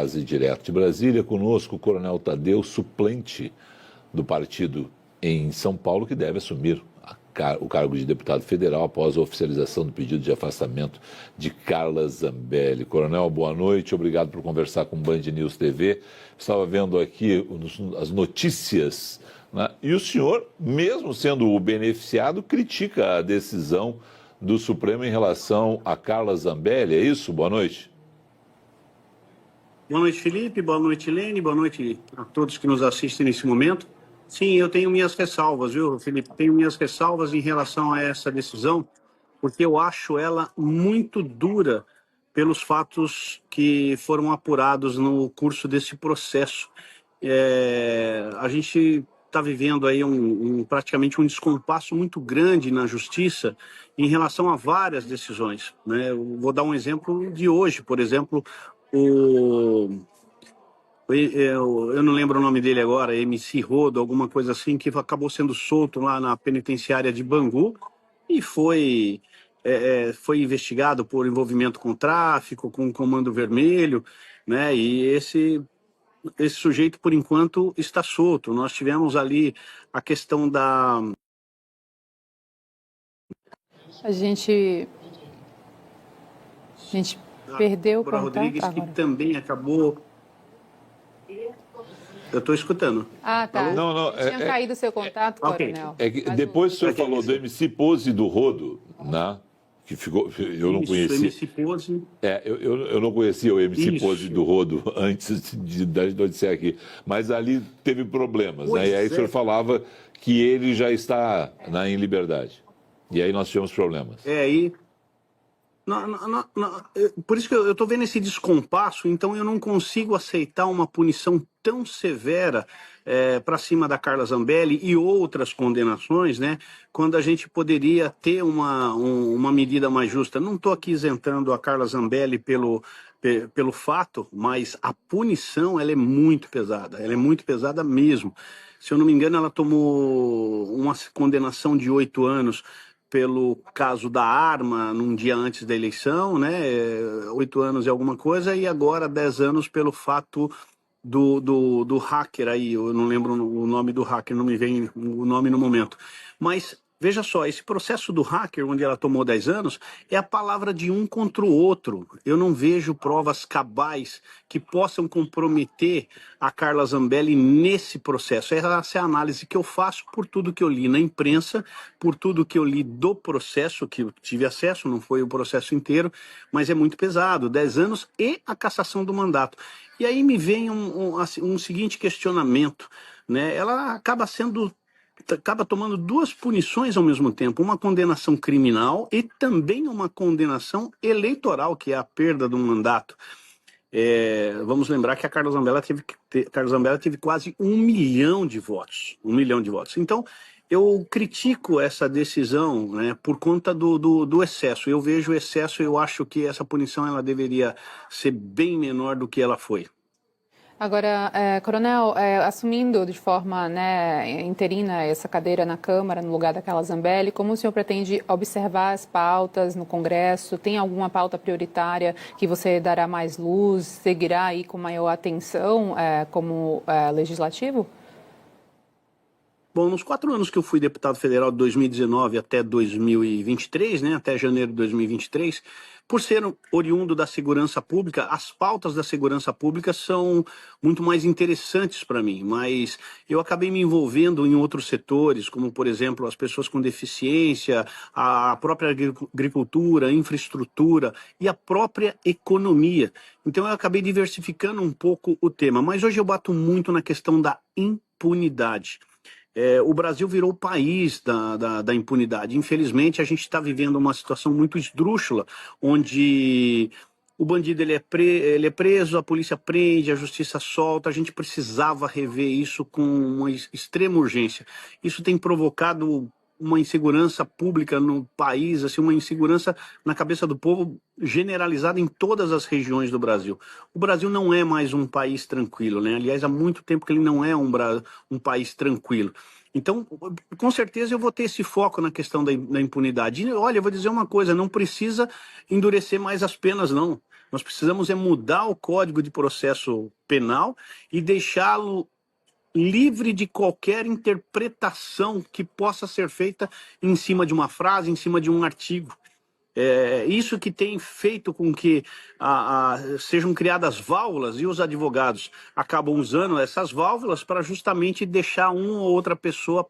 quase direto de Brasília. Conosco o Coronel Tadeu, suplente do partido em São Paulo, que deve assumir o cargo de deputado federal após a oficialização do pedido de afastamento de Carla Zambelli. Coronel, boa noite, obrigado por conversar com o Band News TV. Estava vendo aqui as notícias, né? E o senhor, mesmo sendo o beneficiado, critica a decisão do Supremo em relação a Carla Zambelli, é isso? Boa noite. Boa noite, Felipe, boa noite, Helene, boa noite a todos que nos assistem nesse momento. Sim, eu tenho minhas ressalvas, viu, Felipe? Tenho minhas ressalvas em relação a essa decisão, porque eu acho ela muito dura pelos fatos que foram apurados no curso desse processo. A gente está vivendo aí praticamente um descompasso muito grande na justiça em relação a várias decisões, né? Eu vou dar um exemplo de hoje, por exemplo, eu não lembro o nome dele agora, MC Rodo, alguma coisa assim, que acabou sendo solto lá na penitenciária de Bangu e foi investigado por envolvimento com tráfico, com o Comando Vermelho, né? E esse sujeito, por enquanto, está solto. Nós tivemos ali a questão da... A gente perdeu o contato Rodrigues, agora. que também acabou... Eu estou escutando. Ah, tá. Não, Tinha caído o seu contato, Ok. Coronel. É que depois o senhor falou do MC Pose do Rodo, né? Que ficou, eu não conhecia. MC Pose. Eu não conhecia o MC Isso. Pose do Rodo antes da notícia aqui, mas ali teve problemas, né? E aí o senhor falava que ele já está em liberdade. E aí nós tivemos problemas. Por isso que eu estou vendo esse descompasso, então eu não consigo aceitar uma punição tão severa para cima da Carla Zambelli e outras condenações, né? Quando a gente poderia ter uma medida mais justa. Não estou aqui isentando a Carla Zambelli pelo fato, mas a punição ela é muito pesada mesmo. Se eu não me engano, ela tomou uma condenação de 8 anos pelo caso da arma num dia antes da eleição, né? 8 anos e alguma coisa, e agora 10 anos pelo fato do hacker aí, eu não lembro o nome do hacker, não me vem o nome no momento. Mas veja só, esse processo do hacker, onde ela tomou 10 anos, é a palavra de um contra o outro. Eu não vejo provas cabais que possam comprometer a Carla Zambelli nesse processo. Essa é a análise que eu faço por tudo que eu li na imprensa, por tudo que eu li do processo, que eu tive acesso, não foi o processo inteiro, mas é muito pesado, 10 anos e a cassação do mandato. E aí me vem um seguinte questionamento, né? Ela acaba tomando duas punições ao mesmo tempo, uma condenação criminal e também uma condenação eleitoral, que é a perda do mandato. Vamos lembrar que a Carla Zambelli teve quase 1 milhão de votos. 1 milhão de votos. Então, eu critico essa decisão, né, por conta do excesso. Eu vejo o excesso e eu acho que essa punição ela deveria ser bem menor do que ela foi. Agora, Coronel, assumindo de forma, né, interina essa cadeira na Câmara, no lugar da Carla Zambelli, como o senhor pretende observar as pautas no Congresso? Tem alguma pauta prioritária que você dará mais luz, seguirá aí com maior atenção como legislativo? Bom, nos 4 anos que eu fui deputado federal de 2019 até 2023, né, até janeiro de 2023, por ser oriundo da segurança pública, as pautas da segurança pública são muito mais interessantes para mim, mas eu acabei me envolvendo em outros setores, como, por exemplo, as pessoas com deficiência, a própria agricultura, a infraestrutura e a própria economia. Então eu acabei diversificando um pouco o tema, mas hoje eu bato muito na questão da impunidade. O Brasil virou o país da impunidade. Infelizmente, a gente está vivendo uma situação muito esdrúxula, onde o bandido ele é preso, a polícia prende, a justiça solta. A gente precisava rever isso com uma extrema urgência. Isso tem provocado uma insegurança pública no país, assim, uma insegurança na cabeça do povo generalizada em todas as regiões do Brasil. O Brasil não é mais um país tranquilo, né? Aliás, há muito tempo que ele não é um país tranquilo. Então, com certeza eu vou ter esse foco na questão da impunidade. E, olha, eu vou dizer uma coisa, não precisa endurecer mais as penas, não. Nós precisamos mudar o Código de Processo Penal e deixá-lo livre de qualquer interpretação que possa ser feita em cima de uma frase, em cima de um artigo. Isso que tem feito com que sejam criadas válvulas e os advogados acabam usando essas válvulas para justamente deixar uma ou outra pessoa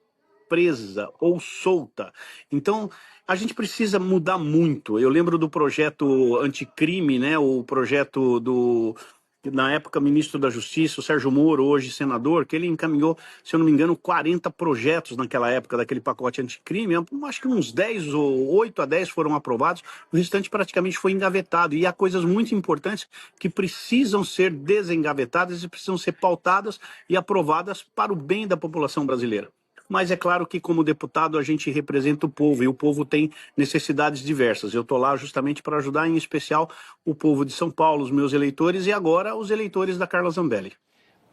presa ou solta. Então, a gente precisa mudar muito. Eu lembro do projeto anticrime, né? O projeto na época, ministro da Justiça, o Sérgio Moro, hoje senador, que ele encaminhou, se eu não me engano, 40 projetos naquela época, daquele pacote anticrime. Acho que uns 10 ou 8 a 10 foram aprovados, o restante praticamente foi engavetado. E há coisas muito importantes que precisam ser desengavetadas e precisam ser pautadas e aprovadas para o bem da população brasileira. Mas é claro que, como deputado, a gente representa o povo, e o povo tem necessidades diversas. Eu estou lá justamente para ajudar, em especial, o povo de São Paulo, os meus eleitores, e agora os eleitores da Carla Zambelli.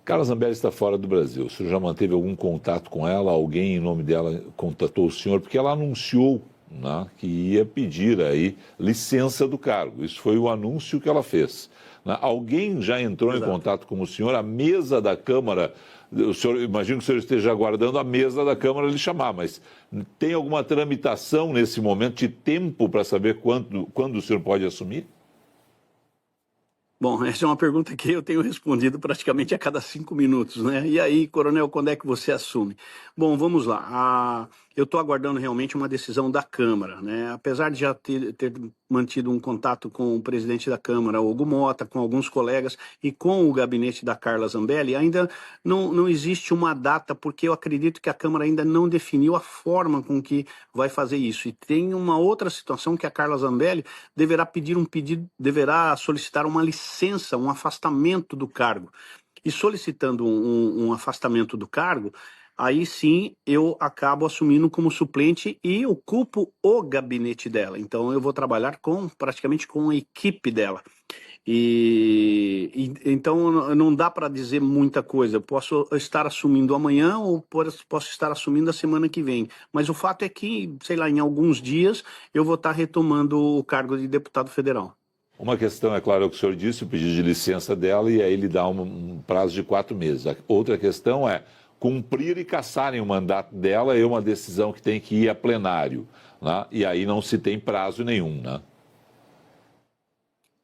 Carla Zambelli está fora do Brasil. O senhor já manteve algum contato com ela? Alguém em nome dela contatou o senhor? Porque ela anunciou, né, que ia pedir aí licença do cargo. Isso foi o anúncio que ela fez, né? Alguém já entrou em contato com o senhor? A mesa da Câmara... O senhor, imagino que o senhor esteja aguardando a mesa da Câmara lhe chamar, mas tem alguma tramitação nesse momento de tempo para saber quando o senhor pode assumir? Bom, essa é uma pergunta que eu tenho respondido praticamente a cada 5 minutos, né? E aí, coronel, quando é que você assume? Bom, vamos lá. Eu estou aguardando realmente uma decisão da Câmara, né? Apesar de já ter mantido um contato com o presidente da Câmara, Hugo Mota, com alguns colegas e com o gabinete da Carla Zambelli, ainda não existe uma data, porque eu acredito que a Câmara ainda não definiu a forma com que vai fazer isso. E tem uma outra situação que a Carla Zambelli deverá solicitar uma licença, um afastamento do cargo. E solicitando um afastamento do cargo, aí sim eu acabo assumindo como suplente e ocupo o gabinete dela. Então eu vou trabalhar praticamente com a equipe dela. Então não dá para dizer muita coisa. Eu posso estar assumindo amanhã ou posso estar assumindo a semana que vem. Mas o fato é que, sei lá, em alguns dias eu vou estar retomando o cargo de deputado federal. Uma questão, é claro, é o que o senhor disse, o pedido de licença dela, e aí ele dá um prazo de 4 meses. A outra questão é cumprir e cassarem o mandato dela, é uma decisão que tem que ir a plenário, né? E aí não se tem prazo nenhum, né?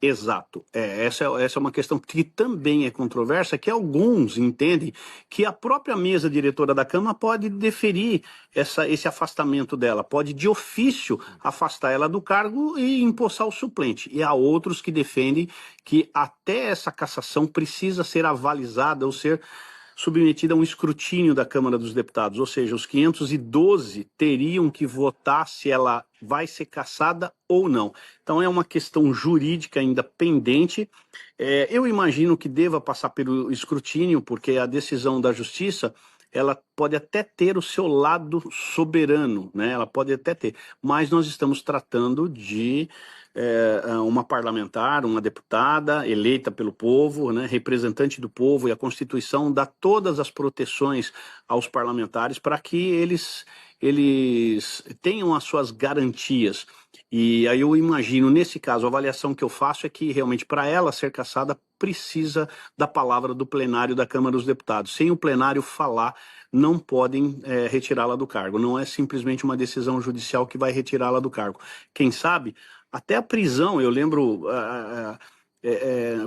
Exato. Essa é uma questão que também é controversa, que alguns entendem que a própria mesa diretora da Câmara pode deferir esse afastamento dela, pode de ofício afastar ela do cargo e empossar o suplente. E há outros que defendem que até essa cassação precisa ser avalizada ou ser submetida a um escrutínio da Câmara dos Deputados, ou seja, os 512 teriam que votar se ela vai ser cassada ou não. Então é uma questão jurídica ainda pendente. Eu imagino que deva passar pelo escrutínio, porque a decisão da Justiça, ela pode até ter o seu lado soberano, né? Ela pode até ter, mas nós estamos tratando de uma parlamentar, uma deputada eleita pelo povo, né, representante do povo, e a Constituição dá todas as proteções aos parlamentares para que eles tenham as suas garantias. E aí eu imagino, nesse caso, a avaliação que eu faço é que realmente para ela ser cassada precisa da palavra do plenário da Câmara dos Deputados. Sem o plenário falar, não podem retirá-la do cargo. Não é simplesmente uma decisão judicial que vai retirá-la do cargo. Quem sabe, até a prisão, eu lembro,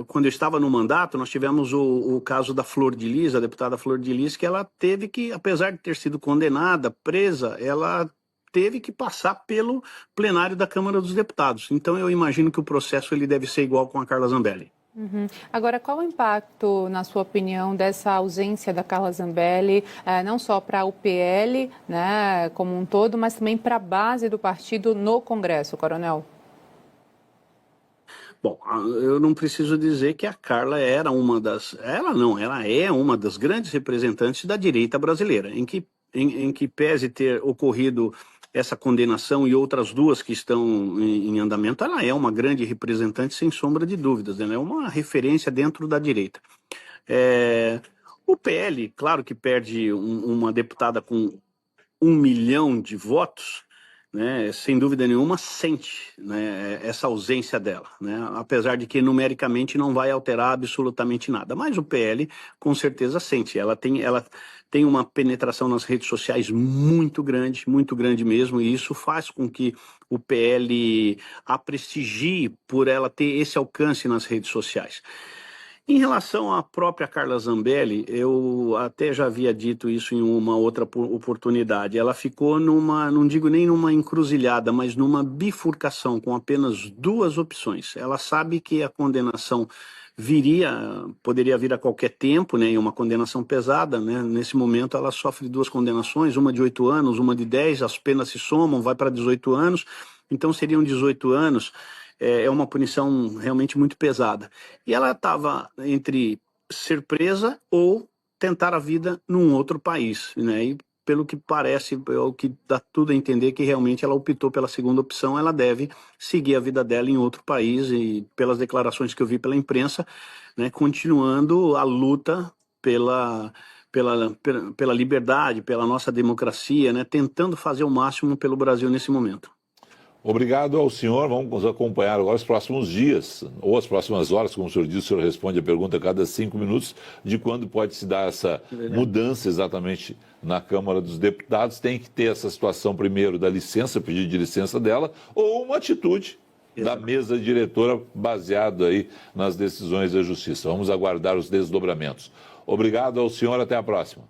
quando eu estava no mandato, nós tivemos o caso da Flor de Lis, a deputada Flor de Lis, que ela teve que, apesar de ter sido condenada, presa, ela teve que passar pelo plenário da Câmara dos Deputados. Então eu imagino que o processo ele deve ser igual com a Carla Zambelli. Uhum. Agora, qual o impacto, na sua opinião, dessa ausência da Carla Zambelli, não só para o PL, né, como um todo, mas também para a base do partido no Congresso, coronel? Bom, eu não preciso dizer que a Carla era uma das... ela é uma das grandes representantes da direita brasileira, em que pese ter ocorrido essa condenação e outras duas que estão em andamento, ela é uma grande representante, sem sombra de dúvidas, ela é uma referência dentro da direita. O PL, claro que perde uma deputada com 1 milhão de votos, né, sem dúvida nenhuma, sente, né, essa ausência dela, né, apesar de que numericamente não vai alterar absolutamente nada. Mas o PL, com certeza, sente. Ela tem uma penetração nas redes sociais muito grande mesmo, e isso faz com que o PL a prestigie por ela ter esse alcance nas redes sociais. Em relação à própria Carla Zambelli, eu até já havia dito isso em uma outra oportunidade. Ela ficou numa, não digo nem numa encruzilhada, mas numa bifurcação com apenas duas opções. Ela sabe que a condenação poderia vir a qualquer tempo, né, e uma condenação pesada, né? Nesse momento ela sofre duas condenações, uma de 8 anos, uma de 10, as penas se somam, vai para 18 anos, então seriam 18 anos. É uma punição realmente muito pesada. E ela estava entre ser presa ou tentar a vida num outro país, né? E pelo que parece, o que dá tudo a entender que realmente ela optou pela segunda opção, ela deve seguir a vida dela em outro país e pelas declarações que eu vi pela imprensa, né, continuando a luta pela liberdade, pela nossa democracia, né, tentando fazer o máximo pelo Brasil nesse momento. Obrigado ao senhor. Vamos acompanhar agora os próximos dias, ou as próximas horas, como o senhor disse, o senhor responde a pergunta a cada 5 minutos, de quando pode se dar essa mudança exatamente na Câmara dos Deputados. Tem que ter essa situação primeiro da licença, pedido de licença dela, ou uma atitude da mesa diretora baseado aí nas decisões da Justiça. Vamos aguardar os desdobramentos. Obrigado ao senhor, até a próxima.